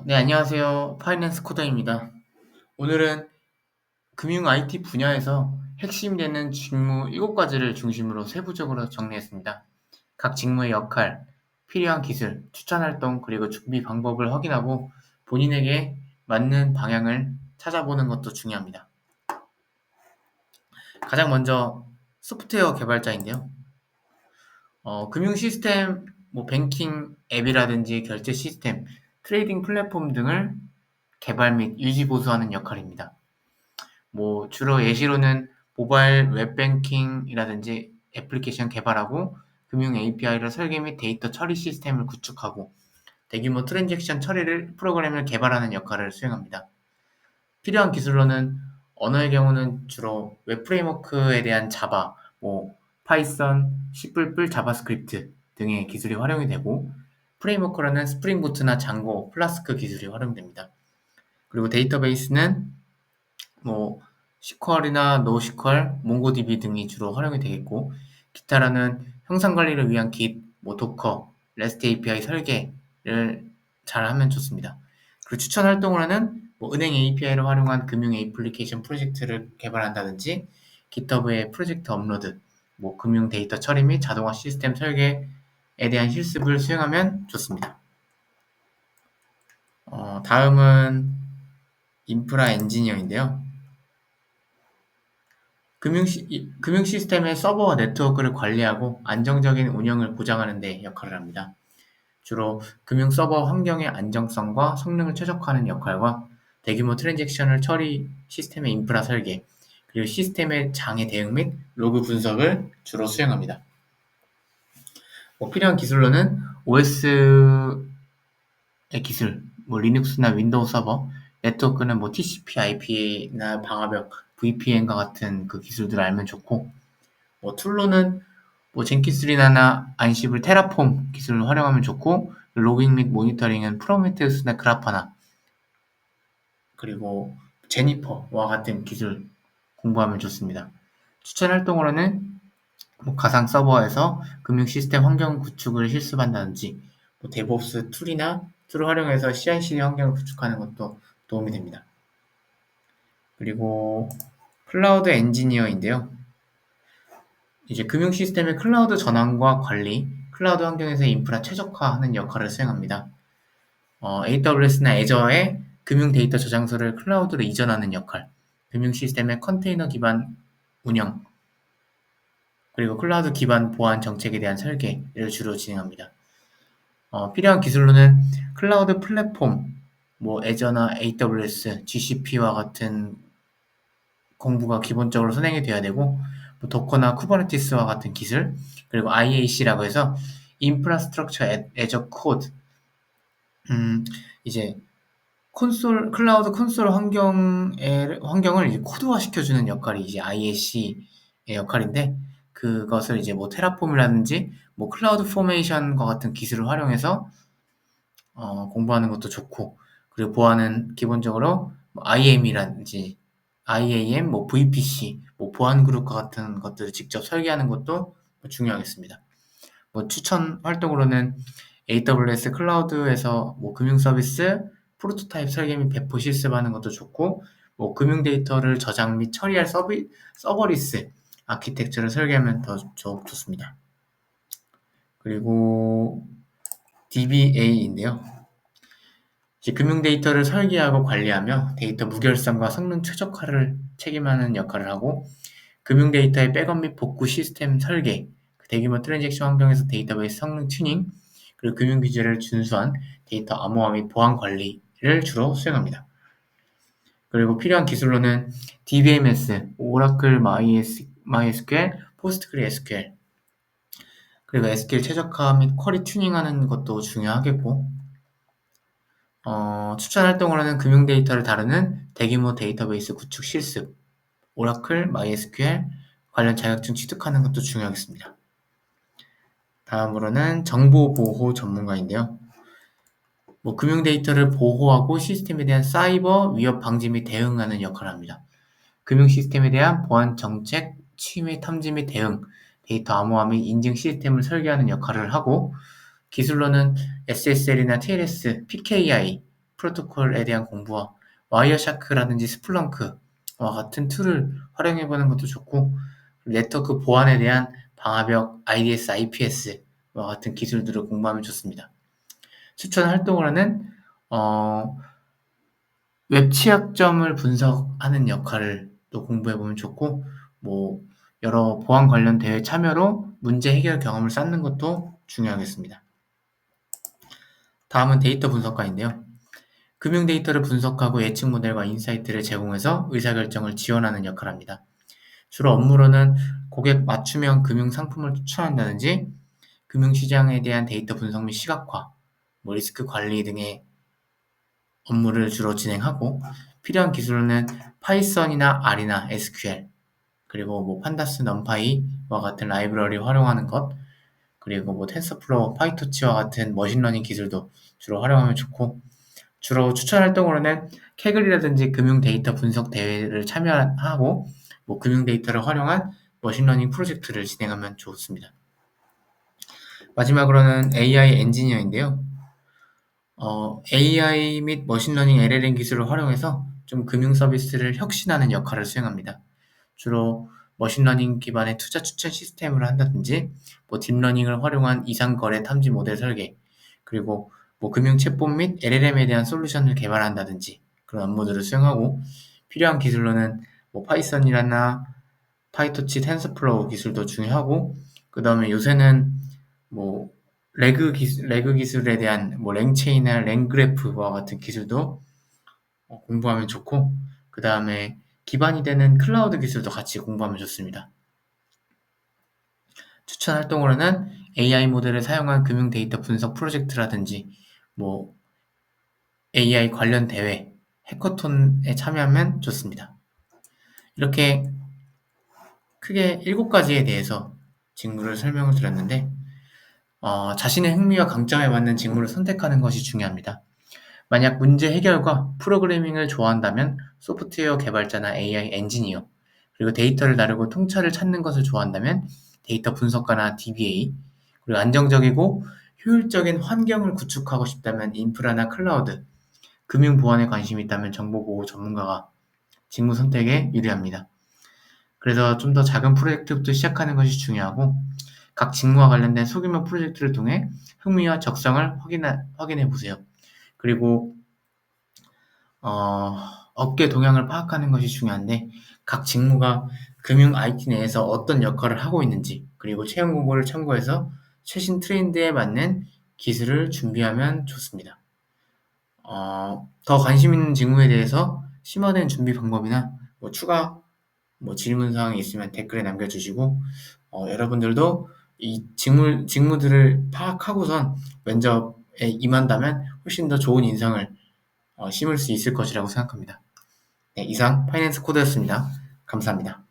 네, 안녕하세요. 파이낸스 코더입니다. 오늘은 금융 IT 분야에서 핵심 되는 직무 7가지를 중심으로 세부적으로 정리했습니다. 각 직무의 역할, 필요한 기술, 추천 활동, 그리고 준비 방법을 확인하고 본인에게 맞는 방향을 찾아보는 것도 중요합니다. 가장 먼저 소프트웨어 개발자인데요. 금융 시스템, 뱅킹 앱이라든지 결제 시스템, 트레이딩 플랫폼 등을 개발 및 유지 보수하는 역할입니다. 주로 예시로는 모바일 웹뱅킹이라든지 애플리케이션 개발하고 금융 API를 설계 및 데이터 처리 시스템을 구축하고 대규모 트랜잭션 처리를 프로그램을 개발하는 역할을 수행합니다. 필요한 기술로는 언어의 경우는 주로 웹 프레임워크에 대한 자바, 파이썬, C++, 자바스크립트 등의 기술이 활용이 되고 프레임워크로는 스프링 부트나 장고, 플라스크 기술이 활용됩니다. 그리고 데이터베이스는 SQL이나 NoSQL, 몽고DB 등이 주로 활용이 되겠고, 기타라는 형상 관리를 위한 Git, 도커, REST API 설계를 잘 하면 좋습니다. 그리고 추천 활동으로는 은행 API를 활용한 금융 애플리케이션 프로젝트를 개발한다든지, GitHub의 프로젝트 업로드, 금융 데이터 처리 및 자동화 시스템 설계에 대한 실습을 수행하면 좋습니다. 다음은 인프라 엔지니어인데요. 금융 시스템의 서버와 네트워크를 관리하고 안정적인 운영을 보장하는 데 역할을 합니다. 주로 금융 서버 환경의 안정성과 성능을 최적화하는 역할과 대규모 트랜잭션을 처리 시스템의 인프라 설계, 그리고 시스템의 장애 대응 및 로그 분석을 주로 수행합니다. 필요한 기술로는 OS의 기술, 리눅스나 윈도우 서버, 네트워크는 TCP, IP나 방화벽, VPN과 같은 그 기술들을 알면 좋고, 툴로는 젠키스리나나 안시블, 테라폼 기술을 활용하면 좋고, 로깅 및 모니터링은 프로메테우스나 그라파나, 그리고 제니퍼와 같은 기술 공부하면 좋습니다. 추천 활동으로는 가상 서버에서 금융 시스템 환경 구축을 실습한다든지, 데브옵스 툴을 활용해서 CI/CD 환경을 구축하는 것도 도움이 됩니다. 그리고 클라우드 엔지니어인데요. 이제 금융 시스템의 클라우드 전환과 관리, 클라우드 환경에서 인프라 최적화하는 역할을 수행합니다. AWS나 애저의 금융 데이터 저장소를 클라우드로 이전하는 역할, 금융 시스템의 컨테이너 기반 운영, 그리고 클라우드 기반 보안 정책에 대한 설계를 주로 진행합니다. 필요한 기술로는 클라우드 플랫폼, 애저나 AWS, GCP와 같은 공부가 기본적으로 선행이 돼야 되고, 도커나 쿠버네티스와 같은 기술, 그리고 IAC라고 해서 인프라스트럭처 애저 코드, 이제 클라우드 콘솔 환경을 이제 코드화 시켜주는 역할이 이제 IAC의 역할인데, 그것을 이제 테라폼이라든지 클라우드 포메이션과 같은 기술을 활용해서 공부하는 것도 좋고, 그리고 보안은 기본적으로 IAM이라든지 IAM, VPC, 보안 그룹과 같은 것들을 직접 설계하는 것도 중요하겠습니다. 추천 활동으로는 AWS 클라우드에서 금융 서비스 프로토타입 설계 및 배포 실습하는 것도 좋고, 금융 데이터를 저장 및 처리할 서버리스 아키텍처를 설계하면 더 좋습니다. 그리고 DBA인데요. 금융 데이터를 설계하고 관리하며 데이터 무결성과 성능 최적화를 책임하는 역할을 하고, 금융 데이터의 백업 및 복구 시스템 설계, 대규모 트랜잭션 환경에서 데이터베이스 성능 튜닝, 그리고 금융 규제를 준수한 데이터 암호화 및 보안 관리를 주로 수행합니다. 그리고 필요한 기술로는 DBMS, 오라클 MySQL, 포스트그레SQL, 그리고 SQL 최적화 및 쿼리 튜닝하는 것도 중요하겠고, 추천 활동으로는 금융 데이터를 다루는 대규모 데이터베이스 구축 실습, 오라클, MySQL 관련 자격증 취득하는 것도 중요하겠습니다. 다음으로는 정보보호 전문가인데요. 금융 데이터를 보호하고 시스템에 대한 사이버 위협 방지 및 대응하는 역할을 합니다. 금융 시스템에 대한 보안 정책, 침해 탐지 및 대응, 데이터 암호화 및 인증 시스템을 설계하는 역할을 하고, 기술로는 SSL이나 TLS, PKI, 프로토콜에 대한 공부와 와이어샤크라든지 스플렁크와 같은 툴을 활용해보는 것도 좋고, 네트워크 보안에 대한 방화벽 IDS, IPS와 같은 기술들을 공부하면 좋습니다. 추천 활동으로는 웹 취약점을 분석하는 역할을 또 공부해보면 좋고, 뭐 여러 보안 관련 대회 참여로 문제 해결 경험을 쌓는 것도 중요하겠습니다. 다음은 데이터 분석가인데요. 금융 데이터를 분석하고 예측 모델과 인사이트를 제공해서 의사결정을 지원하는 역할을 합니다. 주로 업무로는 고객 맞춤형 금융 상품을 추천한다든지 금융시장에 대한 데이터 분석 및 시각화, 리스크 관리 등의 업무를 주로 진행하고, 필요한 기술로는 파이썬이나 R이나 SQL, 그리고 판다스, 넘파이와 같은 라이브러리 활용하는 것, 그리고 텐서플로우, 파이토치와 같은 머신러닝 기술도 주로 활용하면 좋고, 주로 추천 활동으로는 캐글이라든지 금융 데이터 분석 대회를 참여하고, 금융 데이터를 활용한 머신러닝 프로젝트를 진행하면 좋습니다. 마지막으로는 AI 엔지니어인데요. AI 및 머신러닝 LLM 기술을 활용해서 좀 금융 서비스를 혁신하는 역할을 수행합니다. 주로 머신러닝 기반의 투자 추천 시스템을 한다든지, 딥러닝을 활용한 이상거래 탐지 모델 설계, 그리고 금융 챗봇 및 LLM에 대한 솔루션을 개발한다든지 그런 업무들을 수행하고, 필요한 기술로는 파이썬이나 파이토치, 텐서플로우 기술도 중요하고, 그 다음에 요새는 레그 기술에 대한 랭체인이나 랭그래프와 같은 기술도 공부하면 좋고, 그 다음에 기반이 되는 클라우드 기술도 같이 공부하면 좋습니다. 추천 활동으로는 AI 모델을 사용한 금융 데이터 분석 프로젝트라든지 AI 관련 대회, 해커톤에 참여하면 좋습니다. 이렇게 크게 7가지에 대해서 직무를 설명을 드렸는데, 자신의 흥미와 강점에 맞는 직무를 선택하는 것이 중요합니다. 만약 문제 해결과 프로그래밍을 좋아한다면 소프트웨어 개발자나 AI 엔지니어, 그리고 데이터를 다루고 통찰을 찾는 것을 좋아한다면 데이터 분석가나 DBA, 그리고 안정적이고 효율적인 환경을 구축하고 싶다면 인프라나 클라우드, 금융 보안에 관심이 있다면 정보보호 전문가가 직무 선택에 유리합니다. 그래서 좀 더 작은 프로젝트부터 시작하는 것이 중요하고, 각 직무와 관련된 소규모 프로젝트를 통해 흥미와 적성을 확인해 보세요. 그리고 업계 동향을 파악하는 것이 중요한데, 각 직무가 금융 IT 내에서 어떤 역할을 하고 있는지, 그리고 채용 공고를 참고해서 최신 트렌드에 맞는 기술을 준비하면 좋습니다. 더 관심 있는 직무에 대해서 심화된 준비 방법이나 추가 질문 사항이 있으면 댓글에 남겨주시고, 여러분들도 이 직무들을 파악하고선 면접에 임한다면 훨씬 더 좋은 인상을 심을 수 있을 것이라고 생각합니다. 네, 이상 파이낸스 코드였습니다. 감사합니다.